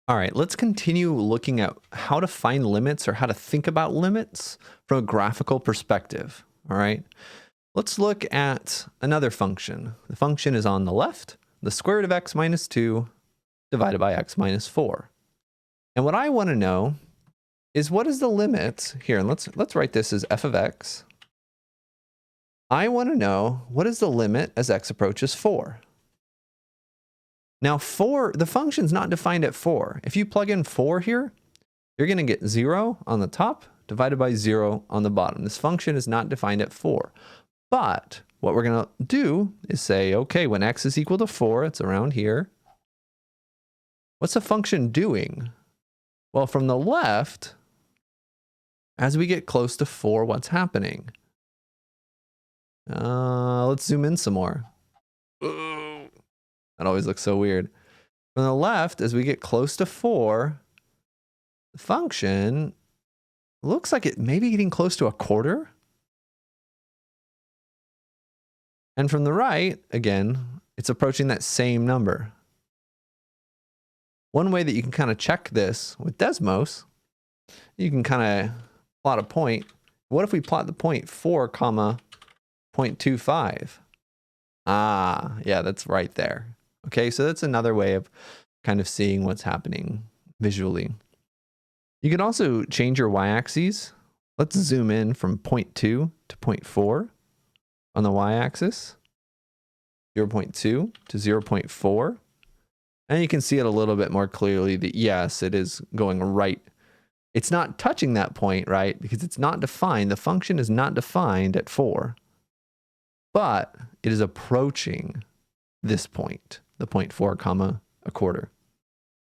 All right, let's continue looking at how to find limits or how to think about limits from a graphical perspective. All right, let's look at another function. The function is on the left, the square root of x minus 2 divided by x minus 4. And what I want to know is what is the limit here? And let's write this as f of x. I want to know what is the limit as x approaches 4. Now 4, the function's not defined at 4. If you plug in 4 here, you're going to get 0 on the top divided by 0 on the bottom. This function is not defined at 4. But what we're going to do is say, okay, when x is equal to 4, it's around here. What's the function doing? Well, from the left, as we get close to 4, what's happening? Let's zoom in some more. That always looks so weird. From the left, as we get close to 4, the function looks like it may be getting close to a quarter. And from the right, again, it's approaching that same number. One way that you can kind of check this with Desmos, you can kind of plot a point. What if we plot the point 4, 0.25? Ah, yeah, that's right there. Okay, so that's another way of kind of seeing what's happening visually. You can also change your y-axes. Let's zoom in from 0.2 to 0.4 on the y-axis, 0.2 to 0.4. And you can see it a little bit more clearly that yes, it is going right. It's not touching that point, right? Because it's not defined. The function is not defined at 4, but it is approaching this point, the 0.4 comma a quarter.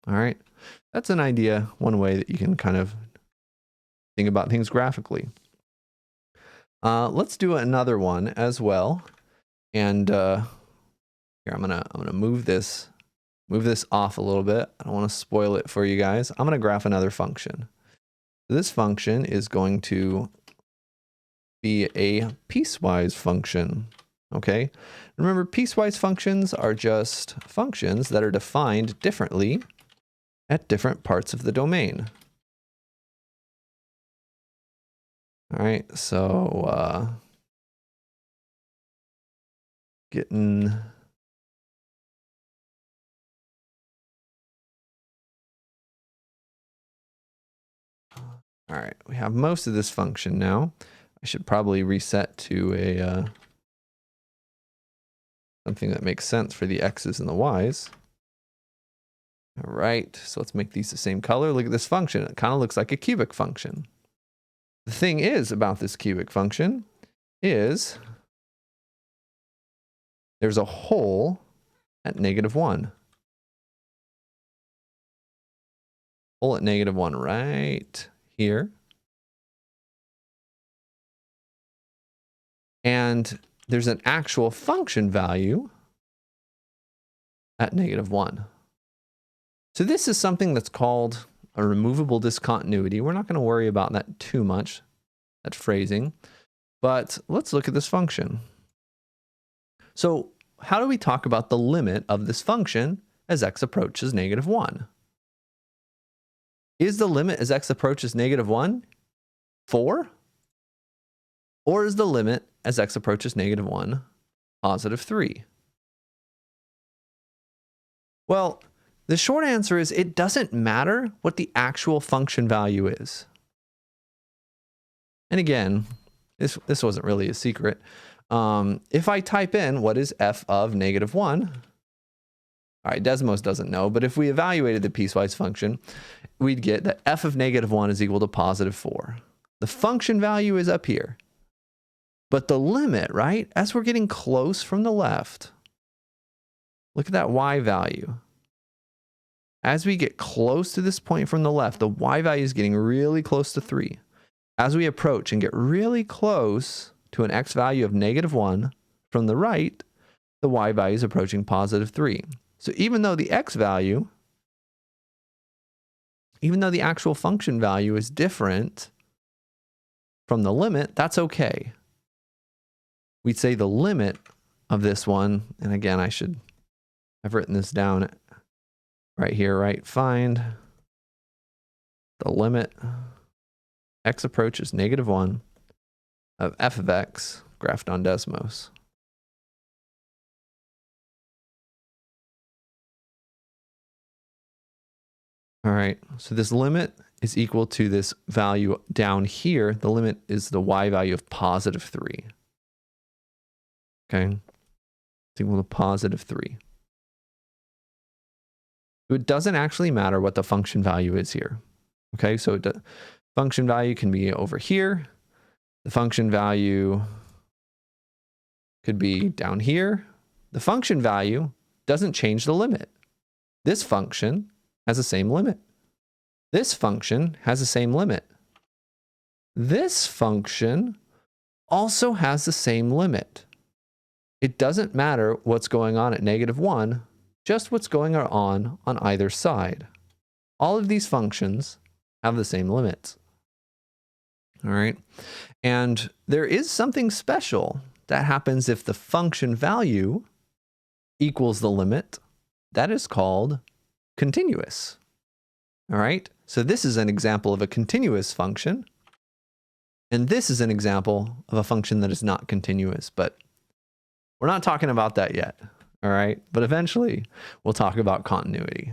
All right, that's an idea, one way that you can kind of think about things graphically. Let's do another one as well. And here I'm gonna move this off a little bit. I don't want to spoil it for you guys. I'm gonna graph another function. This function is going to be a piecewise function. Okay, remember, piecewise functions are just functions that are defined differently at different parts of the domain. All right, so all right, we have most of this function now. I should probably reset to a something that makes sense for the x's and the y's. All right, so let's make these the same color. Look at this function. It kind of looks like a cubic function. The thing is about this cubic function is there's a hole at -1. Hole at -1 right here. And there's an actual function value at -1. So this is something that's called a removable discontinuity. We're not going to worry about that too much, that phrasing. But let's look at this function. So how do we talk about the limit of this function as x approaches -1? Is the limit as x approaches -1 4? Or is the limit as x approaches -1 +3? Well, the short answer is it doesn't matter what the actual function value is. And again, this wasn't really a secret. If I type in what is f of -1, all right, Desmos doesn't know, but if we evaluated the piecewise function, we'd get that f of -1 is equal to +4. The function value is up here. But the limit, right, as we're getting close from the left, look at that y value. As we get close to this point from the left, the y value is getting really close to 3. As we approach and get really close to an x value of -1 from the right, the y value is approaching +3. So even though the x value, even though the actual function value is different from the limit, that's okay. We'd say the limit of this one, and again, I've written this down, right here, right? Find the limit x approaches -1 of f of x graphed on Desmos. All right, so this limit is equal to this value down here. The limit is the y value of +3. Okay, it's equal to +3. It doesn't actually matter what the function value is here. Okay, so function value can be over here. The function value could be down here. The function value doesn't change the limit. This function has the same limit. This function has the same limit. This function also has the same limit. It doesn't matter what's going on at -1, just what's going on either side. All of these functions have the same limits. All right. And there is something special that happens if the function value equals the limit. That is called continuous. All right. So this is an example of a continuous function. And this is an example of a function that is not continuous, but we're not talking about that yet. All right. But eventually we'll talk about continuity.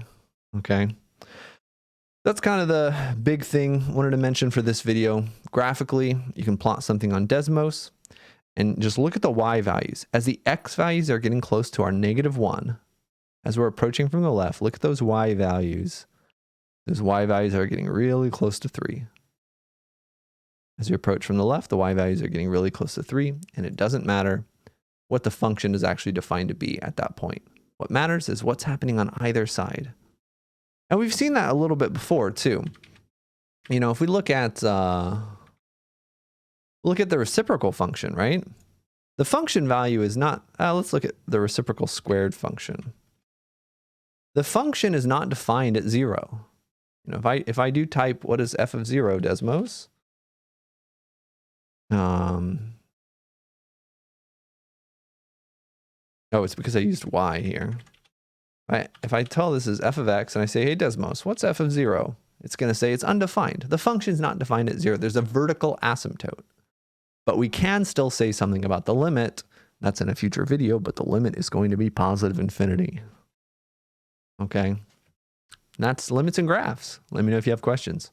Okay. That's kind of the big thing I wanted to mention for this video. Graphically, you can plot something on Desmos and just look at the y values. As the x values are getting close to our -1, as we're approaching from the left, look at those y values. Those y values are getting really close to 3. As we approach from the left, the y values are getting really close to 3, and it doesn't matter what the function is actually defined to be at that point. What matters is what's happening on either side. And we've seen that a little bit before too. You know, if we look at the reciprocal function, right? The function value is not, let's look at the reciprocal squared function. The function is not defined at 0. You know, if I do type, what is f of 0, Desmos? Oh, it's because I used y here. If I tell this is f of x and I say, hey, Desmos, what's f of 0? It's going to say it's undefined. The function is not defined at 0. There's a vertical asymptote. But we can still say something about the limit. That's in a future video, but the limit is going to be positive infinity. Okay? And that's limits and graphs. Let me know if you have questions.